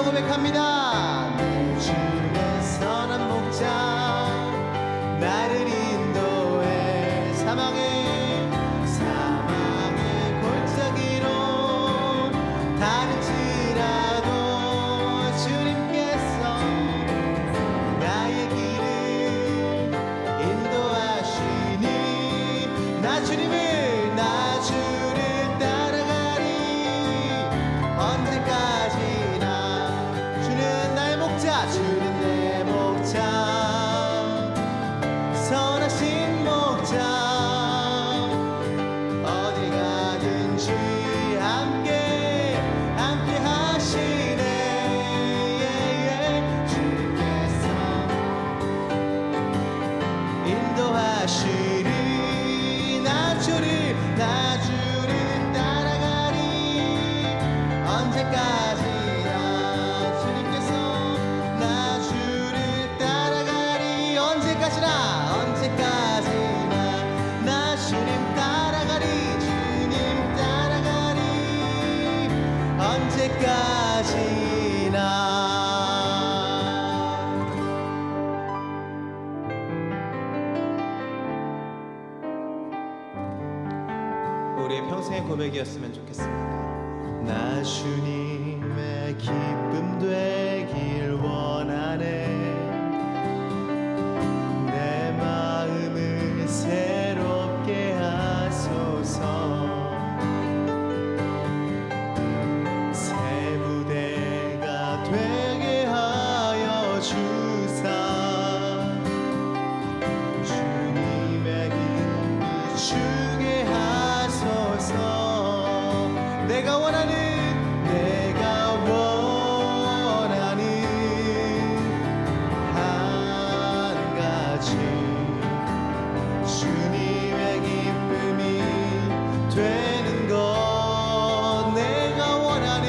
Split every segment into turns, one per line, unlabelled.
고백합니다. 내 주의 선한 목자 나를 인도해 사망의 골짜기로 다닐지라도 주님께서 나의 길을 인도하시니 나 주를 따라가리. 언제까지나 주는 나의 목자, 주는 내 목자, 선하신 목자, 어디 가든지 함께 하시네. 주께서 인도하시리. 나 주를 따라가리. 언제까지나 주님께서 나 주를 따라가리. 언제까지나 나 주님 따라가리. 주님 따라가리. 언제까지나. 우리의 평생의 고백이었으면 좋겠습니다. 나 주님의 기쁨 되길 원하네. 내 마음을 새롭게 하소서. 새 부대가 되게 하여 주사. 주님의 빛 비추게 하소서. 내가 원하는 한 가지 주님의 기쁨이 되는 것. 내가 원하는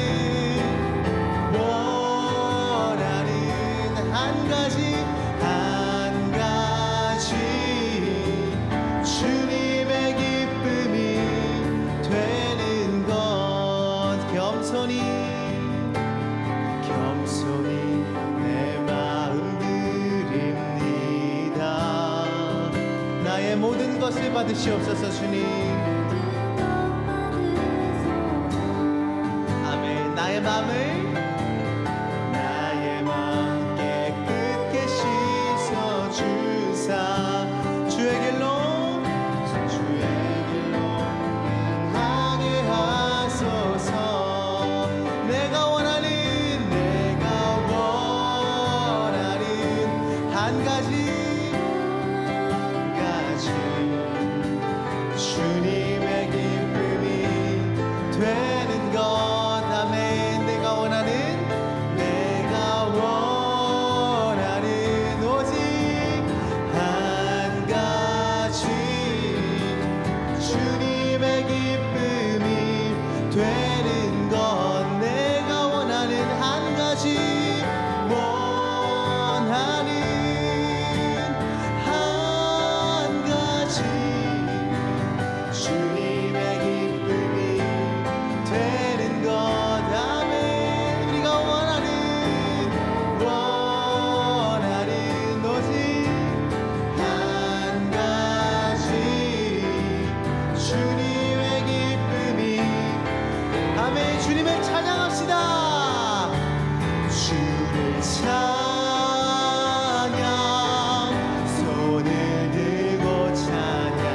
한 가지 주님의 기쁨이 되는 것. 겸손히 내 마음 드립니다. 나의 모든 것을 받으시옵소서. 주님 아멘. 나의 마음 깨끗게 씻어 주사. 주의 길로 행하게 하소서. 내가 원하는 한 가지 주님의 기쁨이 되는 것. 아멘. 내가 원하는 오직 한 가지 주님의 기쁨이 되는 것. 내가 원하는 한 가지 주님의 기쁨이 되는 것. 아멘. 우리가 원하는 오직 한 가지 주님의 기쁨이. 아멘. 주님을 찬양합시다. 주를 찬양. 손을 들고 찬양.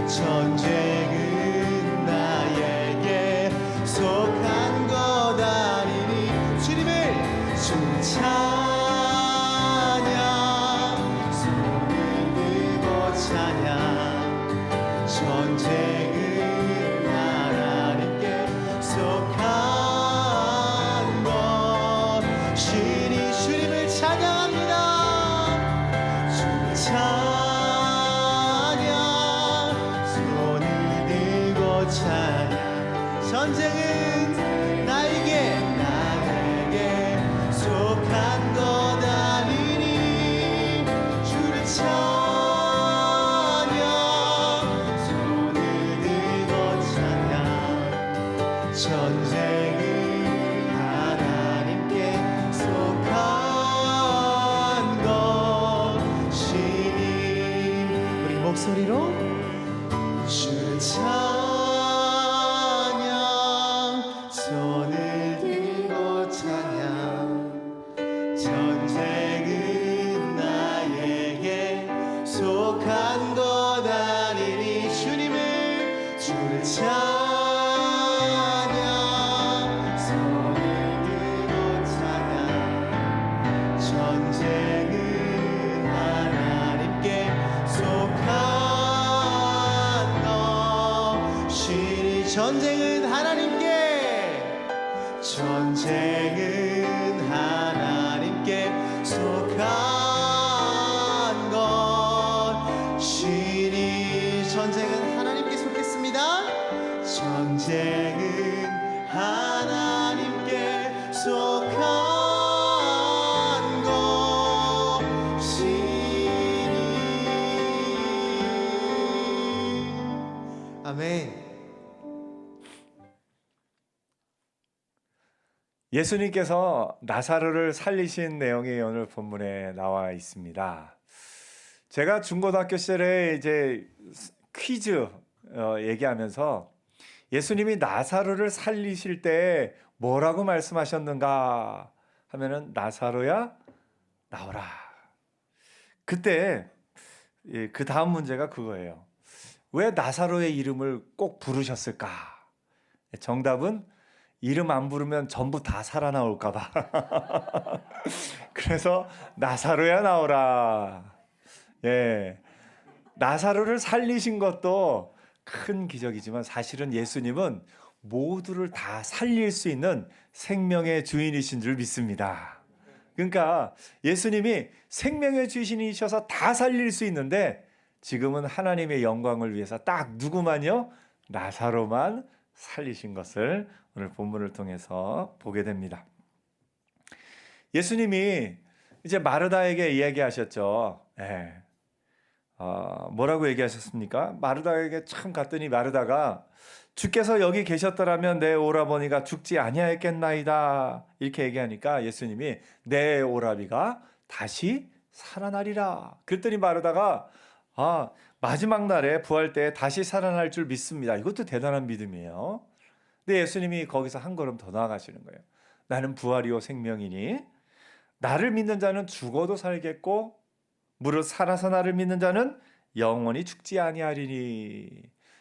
전쟁은 나에게 속한 것 아니니. 주님을 찬양. 손을 들고 찬양. 전쟁은 하나님께 속한 것. 신이 주님을 찬양합니다. 찬양. 손을 들고 찬양. 전쟁은 나에게 속한 것 아니니. 주를 찬양. 손을 들고 찬양. 전쟁은 하나님께 찬양 손을 들고 찬양 전쟁은 하나님께 속한 것이니 전쟁은 하나님께 속한 것이니 전쟁은 하나님께 속했습니다. 전쟁은 하나님께 속한 것이니. 아멘.
예수님께서 나사로를 살리신 내용이 오늘 본문에 나와 있습니다. 제가 중고등학교 시절에 이제 퀴즈 얘기하면서 예수님이 나사로를 살리실 때 뭐라고 말씀하셨는가 하면은 나사로야 나오라. 그때 그 다음 문제가 그거예요. 왜 나사로의 이름을 꼭 부르셨을까? 정답은 이름 안 부르면 전부 다 살아나올까 봐. 그래서 나사로야 나오라. 예. 나사로를 살리신 것도 큰 기적이지만 사실은 예수님은 모두를 다 살릴 수 있는 생명의 주인이신 줄 믿습니다. 그러니까 예수님이 생명의 주인이셔서 다 살릴 수 있는데 지금은 하나님의 영광을 위해서 딱 누구만요? 나사로만 살리신 것을 오늘 본문을 통해서 보게 됩니다. 예수님이 이제 마르다에게 이야기하셨죠. 예. 뭐라고 얘기하셨습니까? 마르다에게 참 갔더니 마르다가 주께서 여기 계셨더라면 내 오라버니가 죽지 아니하였겠나이다 이렇게 얘기하니까 예수님이 내 오라비가 다시 살아나리라. 그랬더니 마르다가 마지막 날에 부활 때 다시 살아날 줄 믿습니다. 이것도 대단한 믿음이에요. 근데 예수님이 거기서 한 걸음 더 나아가시는 거예요. 나는 부활이요 생명이니 나를 믿는 자는 죽어도 살겠고 무릇 살아서 나를 믿는 자는 영원히 죽지 아니하리니.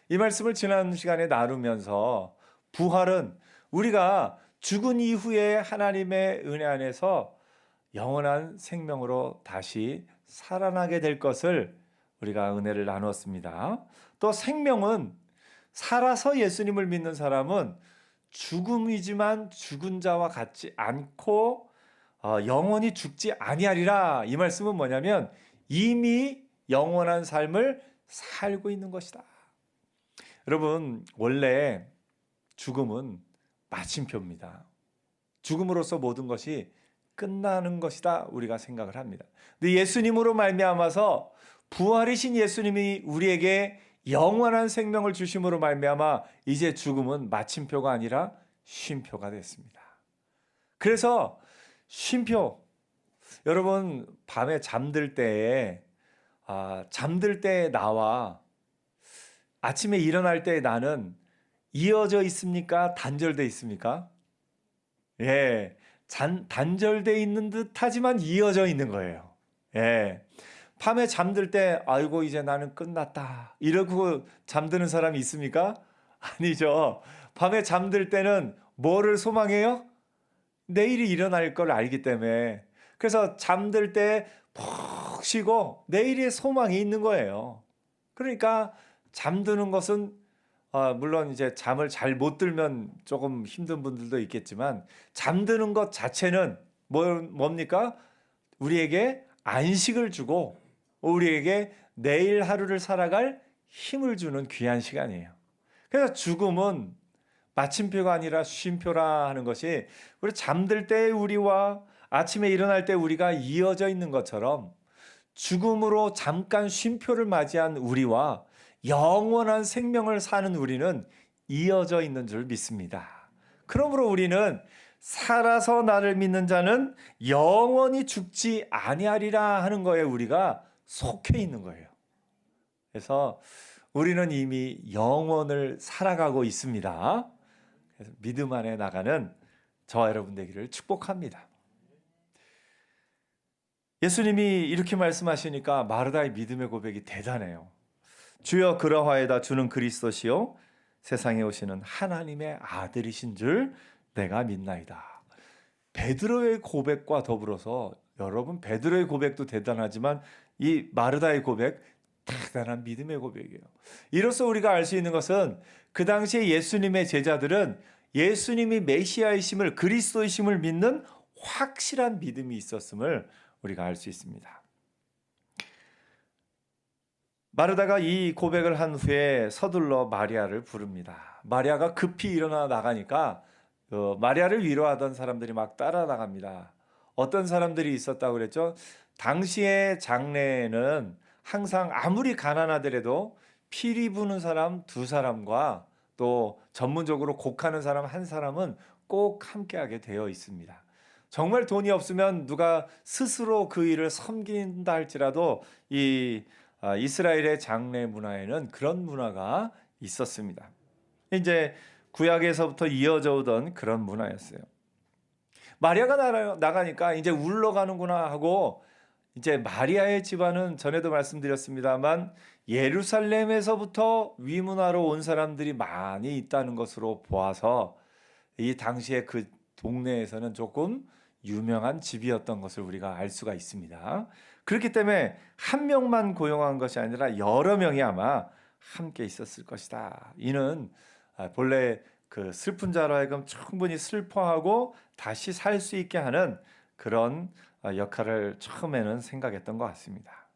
이 말씀을 지난 시간에 나누면서 부활은 우리가 죽은 이후에 하나님의 은혜 안에서 영원한 생명으로 다시 살아나게 될 것을 우리가 은혜를 나누었습니다. 또 생명은 살아서 예수님을 믿는 사람은 죽음이지만 죽은 자와 같지 않고 영원히 죽지 아니하리라. 이 말씀은 뭐냐면 이미 영원한 삶을 살고 있는 것이다. 여러분, 원래 죽음은 마침표입니다. 죽음으로써 모든 것이 끝나는 것이다 우리가 생각을 합니다. 근데 예수님으로 말미암아서 부활이신 예수님이 우리에게 영원한 생명을 주심으로 말미암아 이제 죽음은 마침표가 아니라 쉼표가 됐습니다. 그래서 쉼표, 여러분 밤에 잠들 때에 나와 아침에 일어날 때 나는 이어져 있습니까? 단절돼 있습니까? 예, 단절돼 있는 듯하지만 이어져 있는 거예요. 예. 밤에 잠들 때 아이고 이제 나는 끝났다 이러고 잠드는 사람이 있습니까? 아니죠. 밤에 잠들 때는 뭐를 소망해요? 내일이 일어날 걸 알기 때문에. 그래서 잠들 때 푹 쉬고 내일의 소망이 있는 거예요. 그러니까 잠드는 것은 물론 이제 잠을 잘 못 들면 조금 힘든 분들도 있겠지만 잠드는 것 자체는 뭡니까? 우리에게 안식을 주고 우리에게 내일 하루를 살아갈 힘을 주는 귀한 시간이에요. 그래서 죽음은 마침표가 아니라 쉼표라 하는 것이 우리 잠들 때 우리와 아침에 일어날 때 우리가 이어져 있는 것처럼 죽음으로 잠깐 쉼표를 맞이한 우리와 영원한 생명을 사는 우리는 이어져 있는 줄 믿습니다. 그러므로 우리는 살아서 나를 믿는 자는 영원히 죽지 아니하리라 하는 거에 우리가 속해 있는 거예요. 그래서 우리는 이미 영원을 살아가고 있습니다. 그래서 믿음 안에 나가는 저와 여러분 되기를 축복합니다. 예수님이 이렇게 말씀하시니까 마르다의 믿음의 고백이 대단해요. 주여 그러하에다 주는 그리스도시요 세상에 오시는 하나님의 아들이신 줄 내가 믿나이다. 베드로의 고백과 더불어서 여러분 베드로의 고백도 대단하지만 이 마르다의 고백 대단한 믿음의 고백이에요. 이로써 우리가 알 수 있는 것은 그 당시에 예수님의 제자들은 예수님이 메시아이심을 그리스도이심을 믿는 확실한 믿음이 있었음을 우리가 알 수 있습니다. 마르다가 이 고백을 한 후에 서둘러 마리아를 부릅니다. 마리아가 급히 일어나 나가니까 마리아를 위로하던 사람들이 막 따라 나갑니다. 어떤 사람들이 있었다고 그랬죠? 당시의 장례에는 항상 아무리 가난하더라도 피리 부는 사람 2사람과 또 전문적으로 곡하는 사람 1사람은 꼭 함께하게 되어 있습니다. 정말 돈이 없으면 누가 스스로 그 일을 섬긴다 할지라도 이 이스라엘의 장례 문화에는 그런 문화가 있었습니다. 이제 구약에서부터 이어져 오던 그런 문화였어요. 마리아가 나가니까 이제 울러가는구나 하고 이제 마리아의 집안은 전에도 말씀드렸습니다만 예루살렘에서부터 위문하러 온 사람들이 많이 있다는 것으로 보아서 이 당시에 그 동네에서는 조금 유명한 집이었던 것을 우리가 알 수가 있습니다. 그렇기 때문에 한 명만 고용한 것이 아니라 여러 명이 아마 함께 있었을 것이다. 이는 본래 그 슬픈 자로 하여금 충분히 슬퍼하고 다시 살 수 있게 하는 그런 역할을 처음에는 생각했던 것 같습니다.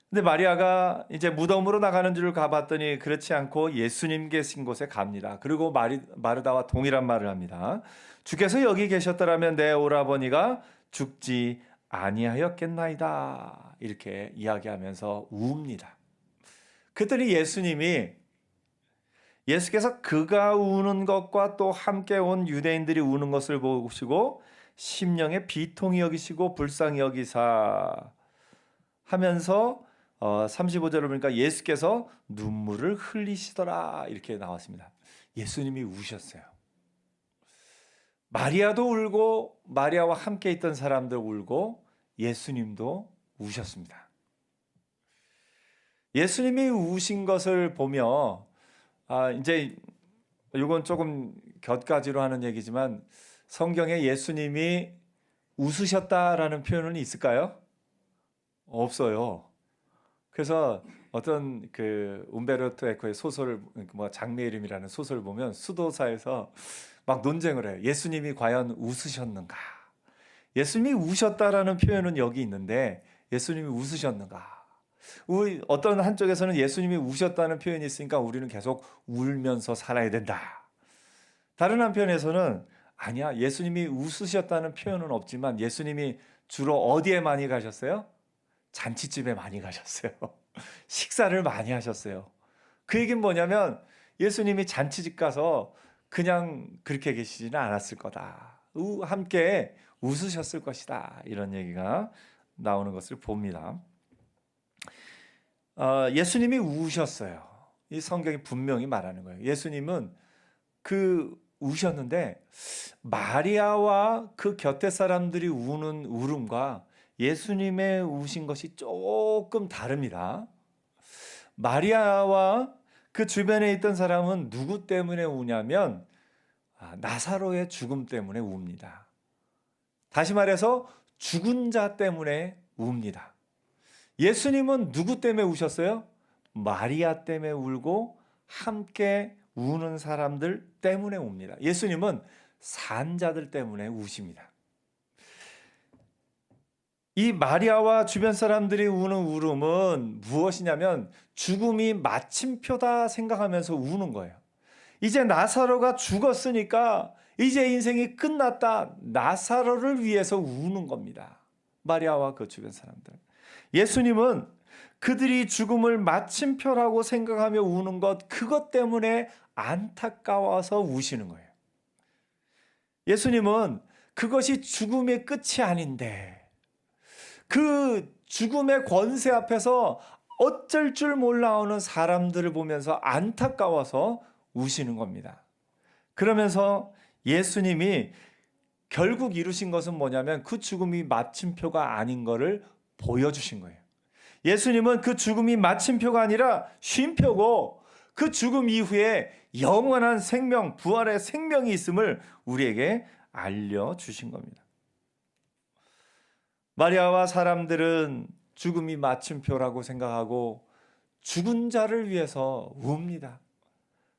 근데 마리아가 이제 무덤으로 나가는 줄 가봤더니 그렇지 않고 예수님 계신 곳에 갑니다. 그리고 마르다와 동일한 말을 합니다. 주께서 여기 계셨더라면 내 오라버니가 죽지 아니하였겠나이다. 이렇게 이야기하면서 웁니다. 그랬더니 예수께서 그가 우는 것과 또 함께 온 유대인들이 우는 것을 보시고 심령의 비통이 여기시고 불쌍히 여기사 하면서 35절을 보니까 예수께서 눈물을 흘리시더라 이렇게 나왔습니다. 예수님이 우셨어요. 마리아도 울고 마리아와 함께 있던 사람들 울고 예수님도 우셨습니다. 예수님이 우신 것을 보며 이제 이건 조금 곁가지로 하는 얘기지만 성경에 예수님이 웃으셨다라는 표현은 있을까요? 없어요. 그래서 어떤 그 움베르토 에코의 소설을 장미의 이름이라는 소설을 보면 수도사에서 막 논쟁을 해요. 예수님이 과연 웃으셨는가? 예수님이 우셨다라는 표현은 여기 있는데 예수님이 웃으셨는가? 어떤 한쪽에서는 예수님이 우셨다는 표현이 있으니까 우리는 계속 울면서 살아야 된다. 다른 한편에서는 아니야, 예수님이 웃으셨다는 표현은 없지만 예수님이 주로 어디에 많이 가셨어요? 잔치집에 많이 가셨어요. 식사를 많이 하셨어요. 그 얘기는 뭐냐면 예수님이 잔치집 가서 그냥 그렇게 계시지는 않았을 거다. 함께 웃으셨을 것이다. 이런 얘기가 나오는 것을 봅니다. 예수님이 우셨어요. 이 성경이 분명히 말하는 거예요. 예수님은 우셨는데 마리아와 그 곁에 사람들이 우는 울음과 예수님의 우신 것이 조금 다릅니다. 마리아와 그 주변에 있던 사람은 누구 때문에 우냐면 나사로의 죽음 때문에 웁니다. 다시 말해서 죽은 자 때문에 웁니다. 예수님은 누구 때문에 우셨어요? 마리아 때문에 울고 함께 우는 사람들 때문에 웁니다. 예수님은 산 자들 때문에 우십니다. 이 마리아와 주변 사람들이 우는 울음은 무엇이냐면 죽음이 마침표다 생각하면서 우는 거예요. 이제 나사로가 죽었으니까 이제 인생이 끝났다. 나사로를 위해서 우는 겁니다. 마리아와 그 주변 사람들. 예수님은 그들이 죽음을 마침표라고 생각하며 우는 그것 때문에 안타까워서 우시는 거예요. 예수님은 그것이 죽음의 끝이 아닌데 그 죽음의 권세 앞에서 어쩔 줄 몰라오는 사람들을 보면서 안타까워서 우시는 겁니다. 그러면서 예수님이 결국 이루신 것은 뭐냐면 그 죽음이 마침표가 아닌 것을 보여주신 거예요. 예수님은 그 죽음이 마침표가 아니라 쉼표고 그 죽음 이후에 영원한 생명, 부활의 생명이 있음을 우리에게 알려주신 겁니다. 마리아와 사람들은 죽음이 마침표라고 생각하고 죽은 자를 위해서 웁니다.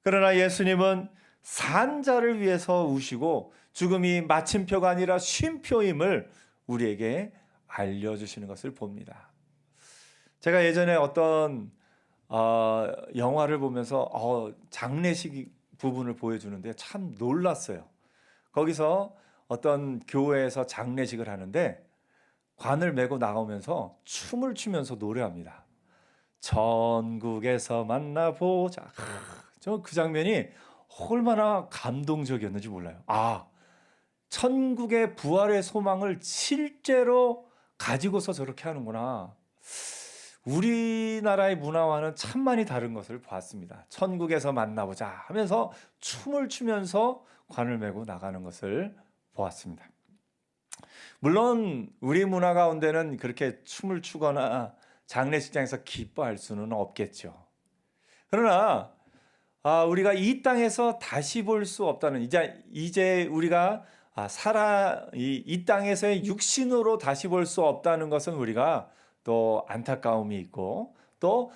그러나 예수님은 산 자를 위해서 우시고 죽음이 마침표가 아니라 쉼표임을 우리에게 알려주시는 것을 봅니다. 제가 예전에 어떤 영화를 보면서 장례식 부분을 보여주는데 참 놀랐어요. 거기서 어떤 교회에서 장례식을 하는데 관을 메고 나오면서 춤을 추면서 노래합니다. 천국에서 만나보자. 저 그 장면이 얼마나 감동적이었는지 몰라요. 천국의 부활의 소망을 실제로 가지고서 저렇게 하는구나. 우리나라의 문화와는 참 많이 다른 것을 보았습니다. 천국에서 만나보자 하면서 춤을 추면서 관을 메고 나가는 것을 보았습니다. 물론 우리 문화 가운데는 그렇게 춤을 추거나 장례식장에서 기뻐할 수는 없겠죠. 그러나 우리가 이 땅에서 다시 볼 수 없다는, 이제 우리가 이 땅에서의 육신으로 다시 볼 수 없다는 것은 우리가 또 안타까움이 있고, 또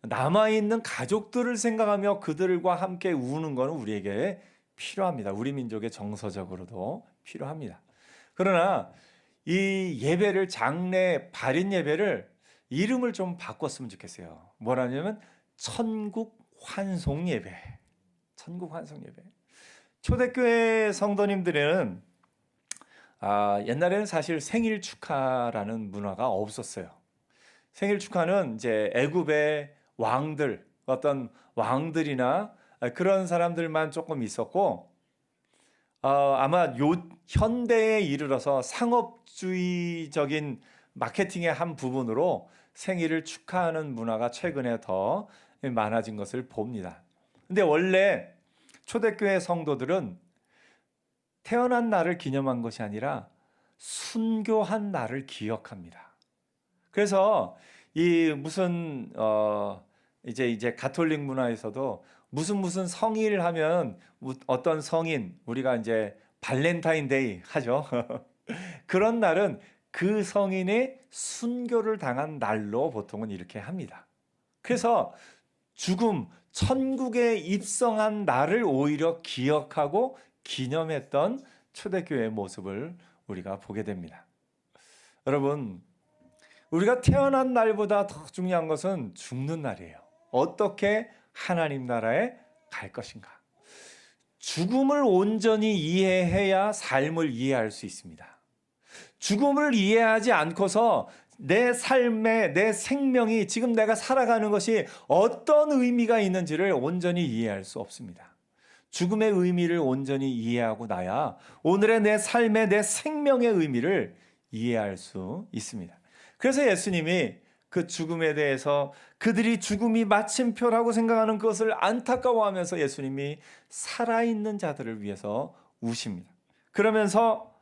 남아있는 가족들을 생각하며 그들과 함께 우는 것은 우리에게 필요합니다. 우리 민족의 정서적으로도 필요합니다. 그러나 이 예배를, 장례 발인 예배를 이름을 좀 바꿨으면 좋겠어요. 뭐라냐면 천국 환송 예배. 천국 환송 예배. 초대교회 성도님들은 옛날에는 사실 생일 축하라는 문화가 없었어요. 생일 축하는 이제 애굽의 왕들, 어떤 왕들이나 그런 사람들만 조금 있었고, 아마 현대에 이르러서 상업주의적인 마케팅의 한 부분으로 생일을 축하하는 문화가 최근에 더 많아진 것을 봅니다. 근데 원래 초대교회 성도들은 태어난 날을 기념한 것이 아니라 순교한 날을 기억합니다. 그래서 이 무슨 이제 가톨릭 문화에서도 무슨 성일 하면 어떤 성인, 우리가 이제 발렌타인데이 하죠. 그런 날은 그 성인의 순교를 당한 날로 보통은 이렇게 합니다. 그래서 죽음, 천국에 입성한 날을 오히려 기억하고 기념했던 초대교회의 모습을 우리가 보게 됩니다. 여러분, 우리가 태어난 날보다 더 중요한 것은 죽는 날이에요. 어떻게 하나님 나라에 갈 것인가? 죽음을 온전히 이해해야 삶을 이해할 수 있습니다. 죽음을 이해하지 않고서 내 삶의, 내 생명이, 지금 내가 살아가는 것이 어떤 의미가 있는지를 온전히 이해할 수 없습니다. 죽음의 의미를 온전히 이해하고 나야 오늘의 내 삶의, 내 생명의 의미를 이해할 수 있습니다. 그래서 예수님이 그 죽음에 대해서 그들이 죽음이 마침표라고 생각하는 것을 안타까워하면서 예수님이 살아있는 자들을 위해서 우십니다. 그러면서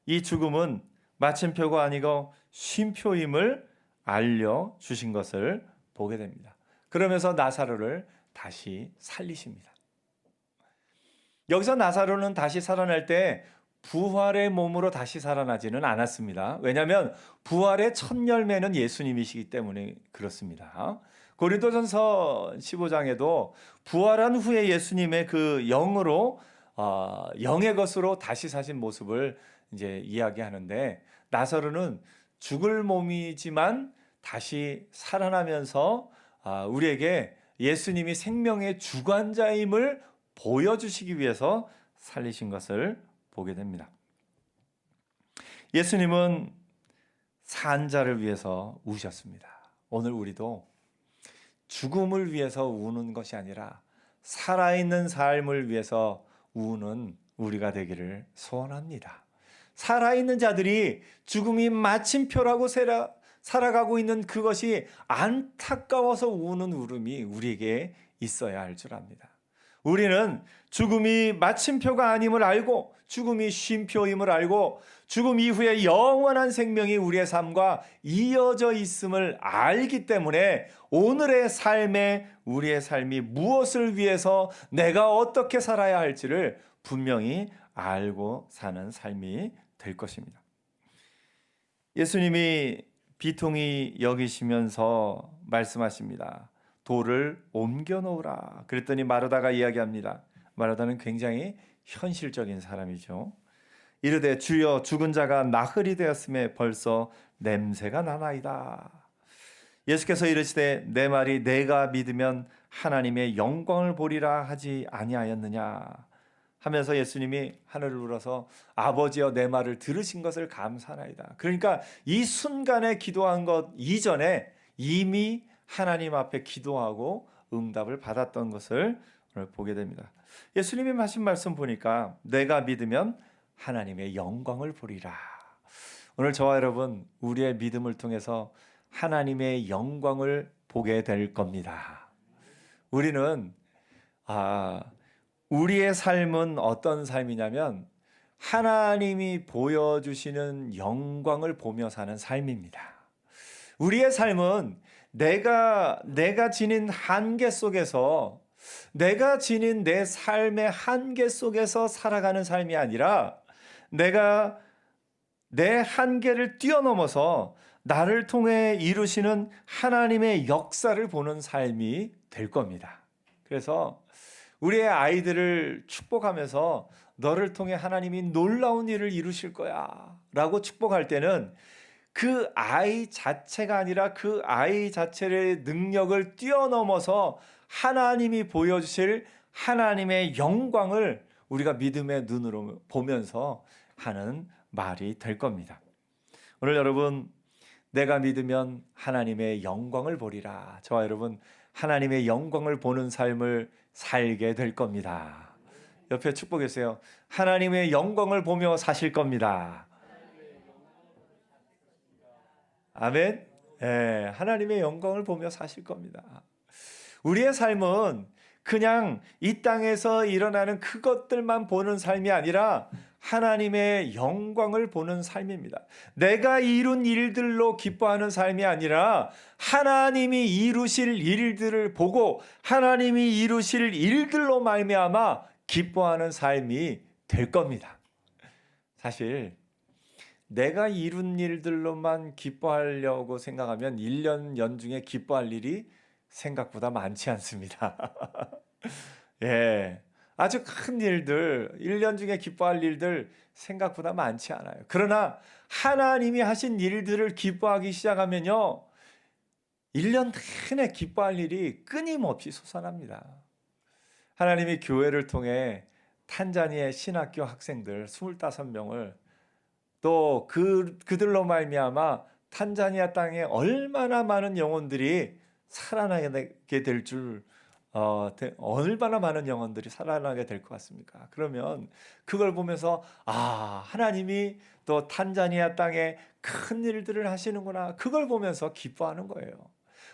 이 죽음은 마침표가 아니고 쉼표임을 알려주신 것을 보게 됩니다. 그러면서 나사로를 다시 살리십니다. 여기서 나사로는 다시 살아날 때 부활의 몸으로 다시 살아나지는 않았습니다. 왜냐하면 부활의 첫 열매는 예수님이시기 때문에 그렇습니다. 고린도전서 15장에도 부활한 후에 예수님의 그 영으로 영의 것으로 다시 사신 모습을 이제 이야기하는데, 나사로는 죽을 몸이지만 다시 살아나면서 우리에게 예수님이 생명의 주관자임을 보여주시기 위해서 살리신 것을 보게 됩니다. 예수님은 산 자를 위해서 우셨습니다. 오늘 우리도 죽음을 위해서 우는 것이 아니라 살아있는 삶을 위해서 우는 우리가 되기를 소원합니다. 살아있는 자들이 죽음이 마침표라고 살아가고 있는 그것이 안타까워서 우는 울음이 우리에게 있어야 할 줄 압니다. 우리는 죽음이 마침표가 아님을 알고 죽음이 쉼표임을 알고 죽음 이후에 영원한 생명이 우리의 삶과 이어져 있음을 알기 때문에 오늘의 삶에 우리의 삶이 무엇을 위해서 내가 어떻게 살아야 할지를 분명히 알고 사는 삶이 될 것입니다. 예수님이 비통히 여기시면서 말씀하십니다. 돌을 옮겨 놓으라. 그랬더니 마르다가 이야기합니다. 마르다는 굉장히 현실적인 사람이죠. 이르되 주여 죽은 자가 나흘이 되었음에 벌써 냄새가 나나이다. 예수께서 이르시되 내 말이 내가 믿으면 하나님의 영광을 보리라 하지 아니하였느냐 하면서 예수님이 하늘을 울어서 아버지여 내 말을 들으신 것을 감사하나이다. 그러니까 이 순간에 기도한 것 이전에 이미 하나님 앞에 기도하고 응답을 받았던 것을 오늘 보게 됩니다. 예수님이 하신 말씀 보니까 내가 믿으면 하나님의 영광을 보리라. 오늘 저와 여러분 우리의 믿음을 통해서 하나님의 영광을 보게 될 겁니다. 우리는 우리의 삶은 어떤 삶이냐면 하나님이 보여주시는 영광을 보며 사는 삶입니다. 우리의 삶은 내가 지닌 한계 속에서 내가 지닌 내 삶의 한계 속에서 살아가는 삶이 아니라 내가 내 한계를 뛰어넘어서 나를 통해 이루시는 하나님의 역사를 보는 삶이 될 겁니다. 그래서 우리의 아이들을 축복하면서 너를 통해 하나님이 놀라운 일을 이루실 거야 라고 축복할 때는 그 아이 자체가 아니라 그 아이 자체의 능력을 뛰어넘어서 하나님이 보여주실 하나님의 영광을 우리가 믿음의 눈으로 보면서 하는 말이 될 겁니다. 오늘 여러분 내가 믿으면 하나님의 영광을 보리라. 저와 여러분 하나님의 영광을 보는 삶을 살게 될 겁니다. 옆에 축복해주세요. 하나님의 영광을 보며 사실 겁니다. 아멘. 네, 하나님의 영광을 보며 사실 겁니다. 우리의 삶은 그냥 이 땅에서 일어나는 그것들만 보는 삶이 아니라 하나님의 영광을 보는 삶입니다. 내가 이룬 일들로 기뻐하는 삶이 아니라 하나님이 이루실 일들을 보고 하나님이 이루실 일들로 말미암아 기뻐하는 삶이 될 겁니다. 사실 내가 이룬 일들로만 기뻐하려고 생각하면 1년 연중에 기뻐할 일이 생각보다 많지 않습니다. 예, 아주 큰 일들, 1년 중에 기뻐할 일들 생각보다 많지 않아요. 그러나 하나님이 하신 일들을 기뻐하기 시작하면요 1년 내내 기뻐할 일이 끊임없이 솟아납니다. 하나님이 교회를 통해 탄자니아의 신학교 학생들 25명을 또 그들로 말미암아 탄자니아 땅에 얼마나 많은 영혼들이 살아나게 될 줄 얼마나 많은 영혼들이 살아나게 될 것 같습니까? 그러면 그걸 보면서 하나님이 또 탄자니아 땅에 큰 일들을 하시는구나. 그걸 보면서 기뻐하는 거예요.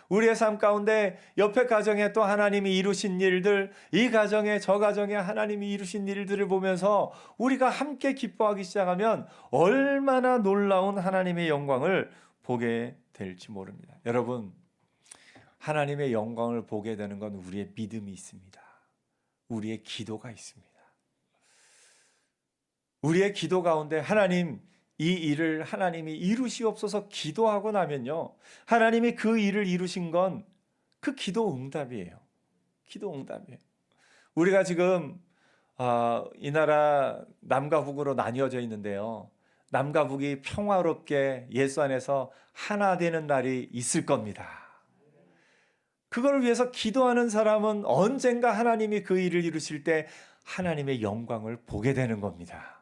우리의 삶 가운데 옆에 가정에 또 하나님이 이루신 일들, 이 가정에 저 가정에 하나님이 이루신 일들을 보면서 우리가 함께 기뻐하기 시작하면 얼마나 놀라운 하나님의 영광을 보게 될지 모릅니다. 여러분, 하나님의 영광을 보게 되는 건 우리의 믿음이 있습니다. 우리의 기도가 있습니다. 우리의 기도 가운데 하나님, 이 일을 하나님이 이루시옵소서 기도하고 나면요 하나님이 그 일을 이루신 건 그 기도 응답이에요. 기도 응답이에요. 우리가 지금 이 나라 남과 북으로 나뉘어져 있는데요 남과 북이 평화롭게 예수 안에서 하나 되는 날이 있을 겁니다. 그걸 위해서 기도하는 사람은 언젠가 하나님이 그 일을 이루실 때 하나님의 영광을 보게 되는 겁니다.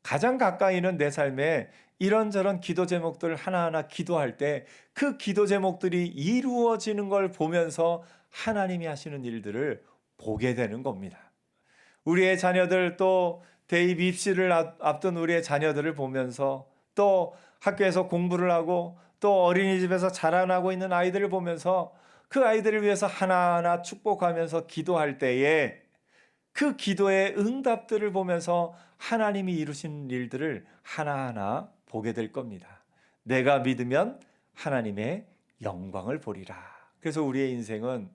가장 가까이는 내 삶에 이런저런 기도 제목들 하나하나 기도할 때 그 기도 제목들이 이루어지는 걸 보면서 하나님이 하시는 일들을 보게 되는 겁니다. 우리의 자녀들 또 대입 입시를 앞둔 우리의 자녀들을 보면서 또 학교에서 공부를 하고 또 어린이집에서 자라나고 있는 아이들을 보면서 그 아이들을 위해서 하나하나 축복하면서 기도할 때에 그 기도의 응답들을 보면서 하나님이 이루신 일들을 하나하나 보게 될 겁니다. 내가 믿으면 하나님의 영광을 보리라. 그래서 우리의 인생은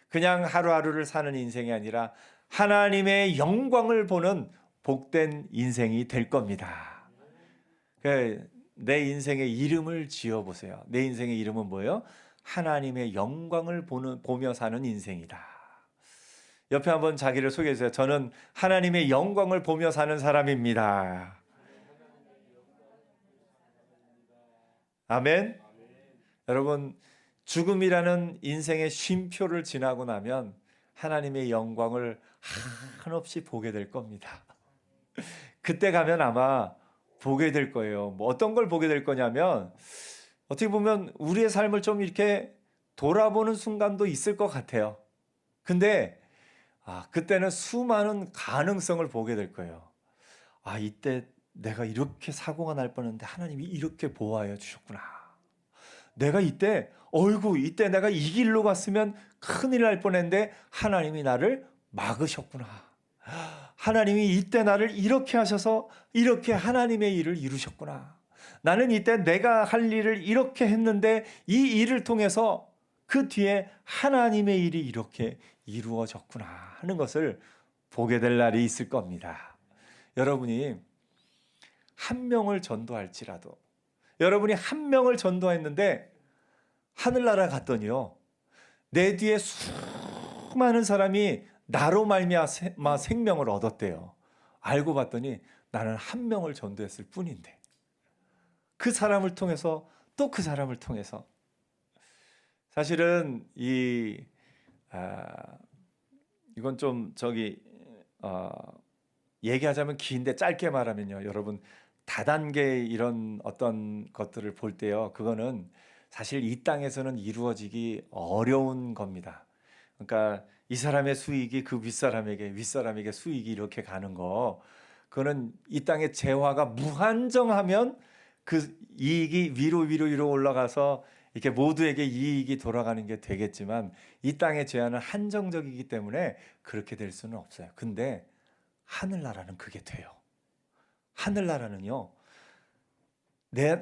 그냥 하루하루를 사는 인생이 아니라 하나님의 영광을 보는 복된 인생이 될 겁니다. 내 인생의 이름을 지어보세요. 내 인생의 이름은 뭐예요? 하나님의 영광을 보며 사는 인생이다. 옆에 한번 자기를 소개해 주세요. 저는 하나님의 영광을 보며 사는 사람입니다. 아멘. 여러분, 죽음이라는 인생의 쉼표를 지나고 나면 하나님의 영광을 한없이 보게 될 겁니다. 그때 가면 아마 보게 될 거예요. 뭐 어떤 걸 보게 될 거냐면 어떻게 보면 우리의 삶을 좀 이렇게 돌아보는 순간도 있을 것 같아요. 근데 그때는 수많은 가능성을 보게 될 거예요. 이때 내가 이렇게 사고가 날 뻔했는데 하나님이 이렇게 보호하여 주셨구나. 내가 이때 내가 이 길로 갔으면 큰일 날 뻔했는데 하나님이 나를 막으셨구나. 하나님이 이때 나를 이렇게 하셔서 이렇게 하나님의 일을 이루셨구나. 나는 이때 내가 할 일을 이렇게 했는데 이 일을 통해서 그 뒤에 하나님의 일이 이렇게 이루어졌구나 하는 것을 보게 될 날이 있을 겁니다. 여러분이 한 명을 전도할지라도 여러분이 한 명을 전도했는데 하늘나라 갔더니요, 내 뒤에 수많은 사람이 나로 말미암아 생명을 얻었대요. 알고 봤더니 나는 한 명을 전도했을 뿐인데 그 사람을 통해서 또 그 사람을 통해서 사실은 이건 좀 얘기하자면 긴데 짧게 말하면요, 여러분 다단계 이런 어떤 것들을 볼 때요, 그거는 사실 이 땅에서는 이루어지기 어려운 겁니다. 그러니까 이 사람의 수익이 그 윗사람에게 수익이 이렇게 가는 거, 그거는 이 땅의 재화가 무한정하면 그 이익이 위로 올라가서 이렇게 모두에게 이익이 돌아가는 게 되겠지만 이 땅의 재화는 한정적이기 때문에 그렇게 될 수는 없어요. 근데 하늘나라는 그게 돼요. 하늘나라는요,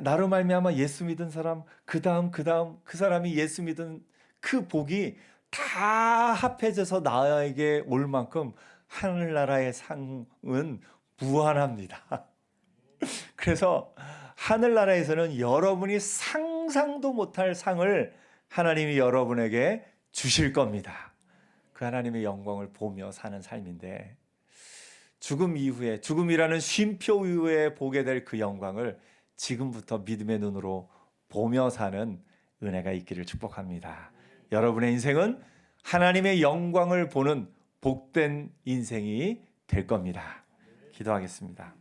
나로 말미암아 예수 믿은 사람, 그 다음 그 사람이 예수 믿은 그 복이 다 합해져서 나에게 올 만큼 하늘나라의 상은 무한합니다. 그래서 하늘나라에서는 여러분이 상상도 못할 상을 하나님이 여러분에게 주실 겁니다. 그 하나님의 영광을 보며 사는 삶인데, 죽음 이후에, 죽음이라는 쉼표 이후에 보게 될 그 영광을 지금부터 믿음의 눈으로 보며 사는 은혜가 있기를 축복합니다. 여러분의 인생은 하나님의 영광을 보는 복된 인생이 될 겁니다. 기도하겠습니다.